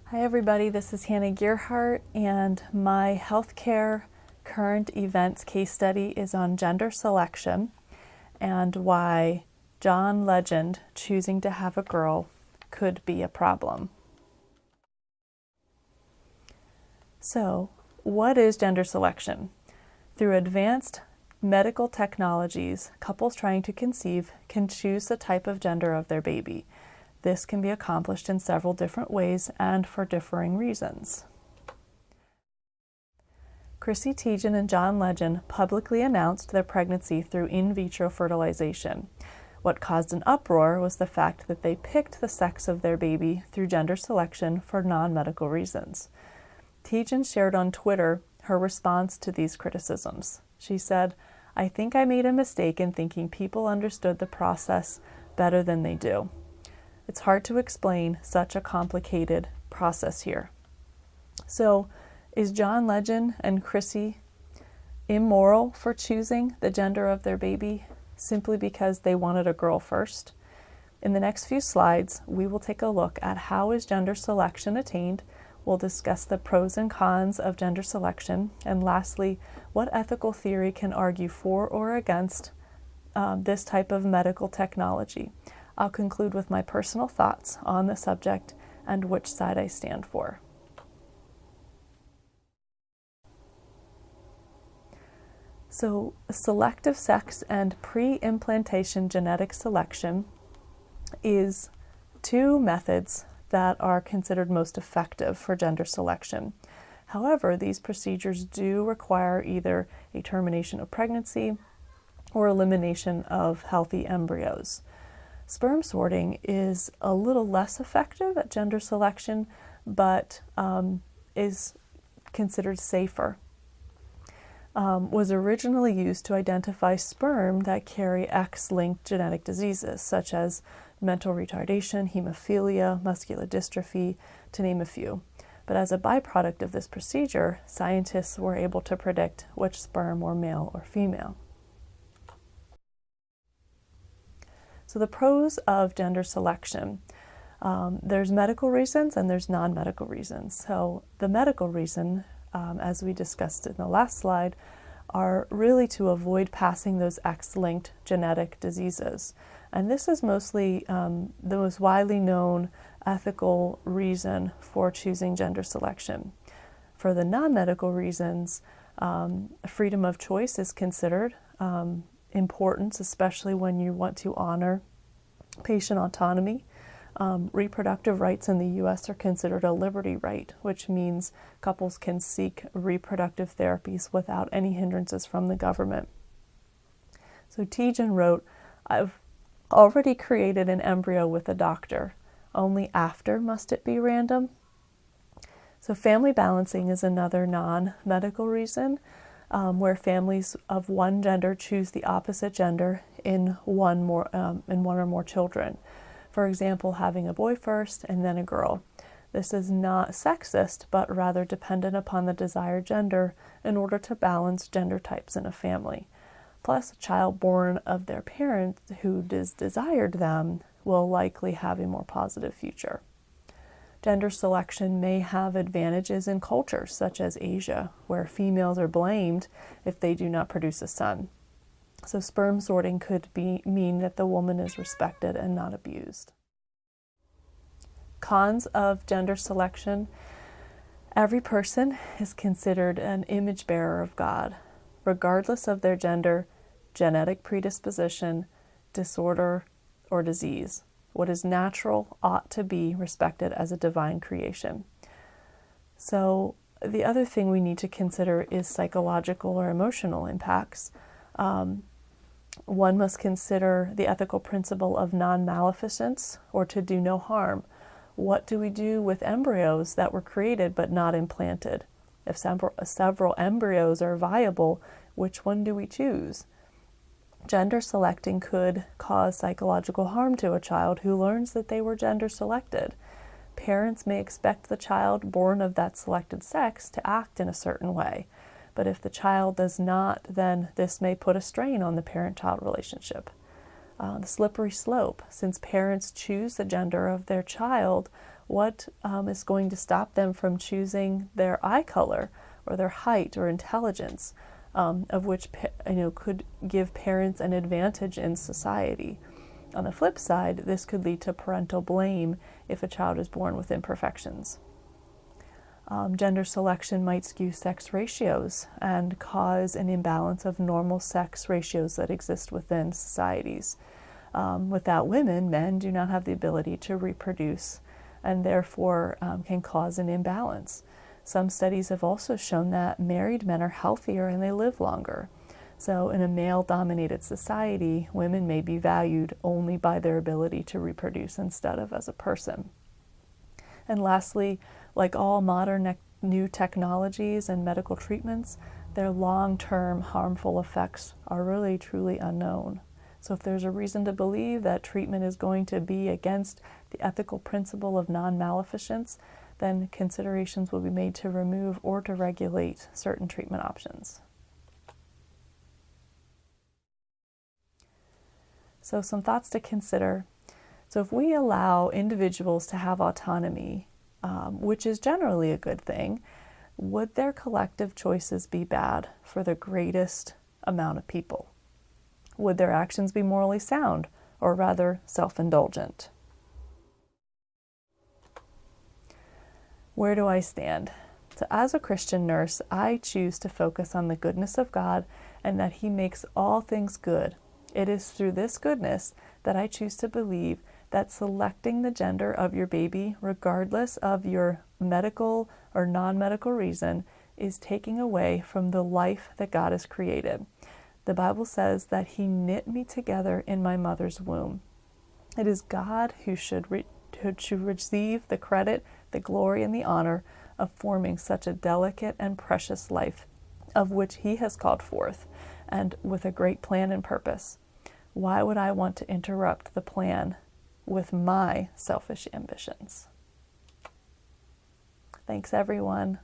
Hi everybody, this is Hannah Gearhart, and my healthcare current events case study is on gender selection and why John Legend choosing to have a girl could be a problem. So, what is gender selection? Through advanced medical technologies, couples trying to conceive can choose the type of gender of their baby. This can be accomplished in several different ways and for differing reasons. Chrissy Teigen and John Legend publicly announced their pregnancy through in vitro fertilization. What caused an uproar was the fact that they picked the sex of their baby through gender selection for non-medical reasons. Teigen shared on Twitter her response to these criticisms. She said, "I think I made a mistake in thinking people understood the process better than they do. It's hard to explain such a complicated process here." So, is John Legend and Chrissy immoral for choosing the gender of their baby simply because they wanted a girl first? In the next few slides, we will take a look at how is gender selection attained. We'll discuss the pros and cons of gender selection, and lastly, what ethical theory can argue for or against this type of medical technology. I'll conclude with my personal thoughts on the subject and which side I stand for. So, selective sex and pre-implantation genetic selection is two methods that are considered most effective for gender selection. However, these procedures do require either a termination of pregnancy or elimination of healthy embryos. Sperm sorting is a little less effective at gender selection, but is considered safer. Was originally used to identify sperm that carry X-linked genetic diseases, such as mental retardation, hemophilia, muscular dystrophy, to name a few. But as a byproduct of this procedure, scientists were able to predict which sperm were male or female. So the pros of gender selection. There's medical reasons and there's non-medical reasons. So the medical reason, as we discussed in the last slide, are really to avoid passing those X-linked genetic diseases. And this is mostly the most widely known ethical reason for choosing gender selection. For the non-medical reasons, freedom of choice is considered important, especially when you want to honor patient autonomy. Reproductive rights in the U.S. are considered a liberty right, which means couples can seek reproductive therapies without any hindrances from the government. So Teigen wrote, "I've already created an embryo with a doctor. Only after must it be random." So family balancing is another non-medical reason, where families of one gender choose the opposite gender in one or more children. For example, having a boy first and then a girl. This is not sexist, but rather dependent upon the desired gender in order to balance gender types in a family. Plus, a child born of their parent who desired them will likely have a more positive future. Gender selection may have advantages in cultures such as Asia, where females are blamed if they do not produce a son. So sperm sorting could mean that the woman is respected and not abused. Cons of gender selection. Every person is considered an image bearer of God, regardless of their gender, genetic predisposition, disorder, or disease. What is natural ought to be respected as a divine creation. So the other thing we need to consider is psychological or emotional impacts. One must consider the ethical principle of non-maleficence, or to do no harm. What do we do with embryos that were created but not implanted? If several embryos are viable, which one do we choose? Gender selecting could cause psychological harm to a child who learns that they were gender selected. Parents may expect the child born of that selected sex to act in a certain way, but if the child does not, then this may put a strain on the parent-child relationship. The slippery slope, since parents choose the gender of their child, What is going to stop them from choosing their eye color or their height or intelligence, of which could give parents an advantage in society? On the flip side, this could lead to parental blame if a child is born with imperfections. Gender selection might skew sex ratios and cause an imbalance of normal sex ratios that exist within societies. Without women, men do not have the ability to reproduce and therefore can cause an imbalance. Some studies have also shown that married men are healthier and they live longer. So in a male-dominated society, women may be valued only by their ability to reproduce instead of as a person. And lastly, like all modern new technologies and medical treatments, their long-term harmful effects are really truly unknown. So if there's a reason to believe that treatment is going to be against the ethical principle of non-maleficence, then considerations will be made to remove or to regulate certain treatment options. So some thoughts to consider. So if we allow individuals to have autonomy, which is generally a good thing, would their collective choices be bad for the greatest amount of people? Would their actions be morally sound, or rather self-indulgent? Where do I stand? So as a Christian nurse, I choose to focus on the goodness of God and that He makes all things good. It is through this goodness that I choose to believe that selecting the gender of your baby, regardless of your medical or non-medical reason, is taking away from the life that God has created. The Bible says that He knit me together in my mother's womb. It is God who should receive the credit, the glory, and the honor of forming such a delicate and precious life, of which He has called forth, and with a great plan and purpose. Why would I want to interrupt the plan with my selfish ambitions? Thanks, everyone.